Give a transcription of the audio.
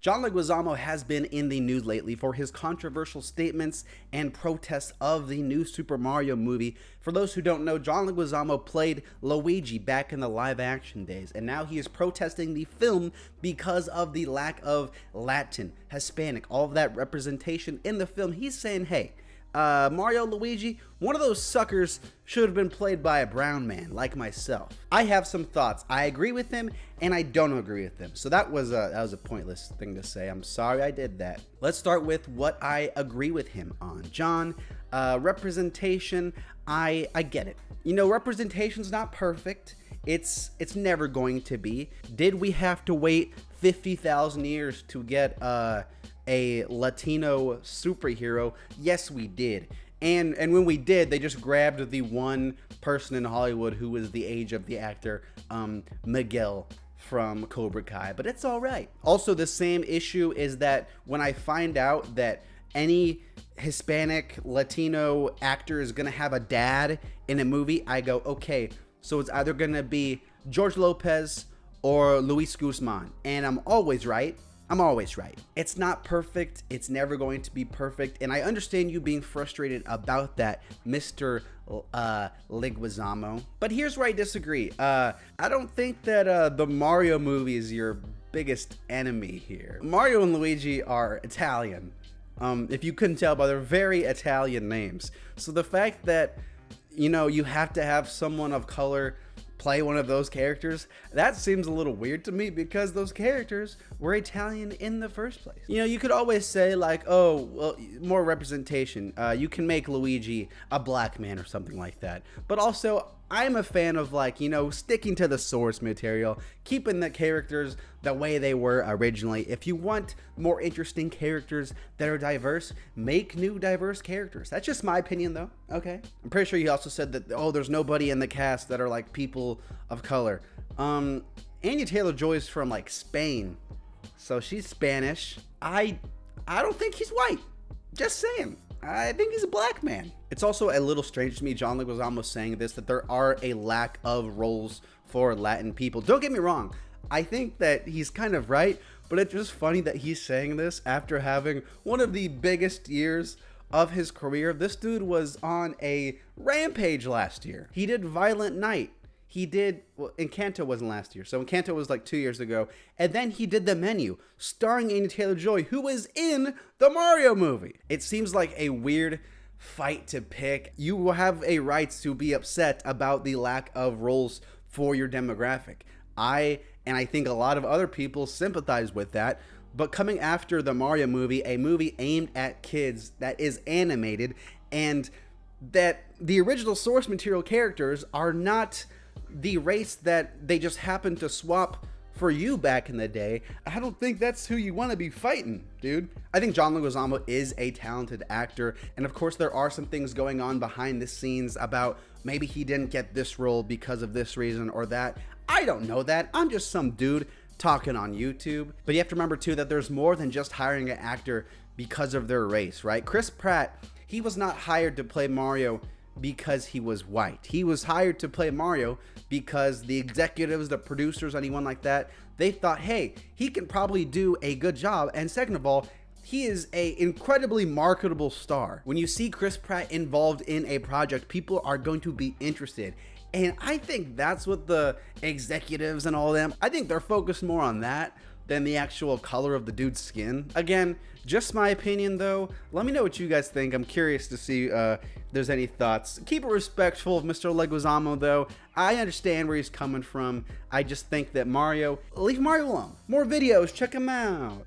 John Leguizamo has been in the news lately for his controversial statements and protests of the new Super Mario movie. For those who don't know, John Leguizamo played Luigi back in the live action days, and now he is protesting the film because of the lack of Latin, Hispanic, all of that representation in the film. He's saying, hey, Mario Luigi, one of those suckers should have been played by a brown man like myself. I have some thoughts. I agree with him and I don't agree with him. So that was a pointless thing to say. I'm sorry I did that. Let's start with what I agree with him on. John, representation, I get it. You know, representation's not perfect. It's never going to be. Did we have to wait 50,000 years to get a Latino superhero? Yes, we did. And when we did, they just grabbed the one person in Hollywood who was the age of the actor, Miguel from Cobra Kai, but it's all right. Also, the same issue is that when I find out that any Hispanic Latino actor is gonna have a dad in a movie, I go, okay, so it's either gonna be George Lopez or Luis Guzman, and I'm always right. It's not perfect. It's never going to be perfect. And I understand you being frustrated about that, Mr. Leguizamo. But here's where I disagree. I don't think that the Mario movie is your biggest enemy here. Mario and Luigi are Italian. If you couldn't tell by their very Italian names. So the fact that, you know, you have to have someone of color play one of those characters, that seems a little weird to me because those characters were Italian in the first place. You know, you could always say like, oh, well, more representation. You can make Luigi a black man or something like that. But also, I'm a fan of, like, you know, sticking to the source material, keeping the characters the way they were originally. If you want more interesting characters that are diverse, make new diverse characters. That's just my opinion though, okay? I'm pretty sure you also said that, oh, there's nobody in the cast that are like people of color. Anya Taylor-Joy is from like Spain, so she's Spanish. I don't think he's white, just saying. I think he's a black man. It's also a little strange to me, John Leguizamo saying this, that there are a lack of roles for Latin people. Don't get me wrong. I think that he's kind of right, but it's just funny that he's saying this after having one of the biggest years of his career. This dude was on a rampage last year. He did Violent Night. He did, well, Encanto wasn't last year, so Encanto was like 2 years ago. And then he did The Menu, starring Anya Taylor-Joy, who was in the Mario movie. It seems like a weird fight to pick. You have a right to be upset about the lack of roles for your demographic. And I think a lot of other people sympathize with that. But coming after the Mario movie, a movie aimed at kids that is animated, and that the original source material characters are not the race that they just happened to swap for you back in the day, I don't think that's who you want to be fighting, dude. I think John Leguizamo is a talented actor, and of course there are some things going on behind the scenes about maybe he didn't get this role because of this reason or that. I don't know that. I'm just some dude talking on YouTube. But you have to remember too that there's more than just hiring an actor because of their race, right? Chris Pratt, he was not hired to play Mario because he was white. He was hired to play Mario because the executives, the producers, anyone like that, they thought, hey, he can probably do a good job. And second of all, he is an incredibly marketable star. When you see Chris Pratt involved in a project, people are going to be interested. And I think that's what the executives and all them, I think they're focused more on that than the actual color of the dude's skin. Again, just my opinion though. Let me know what you guys think. I'm curious to see if there's any thoughts. Keep it respectful of Mr. Leguizamo though. I understand where he's coming from. I just think that leave Mario alone. More videos, check him out.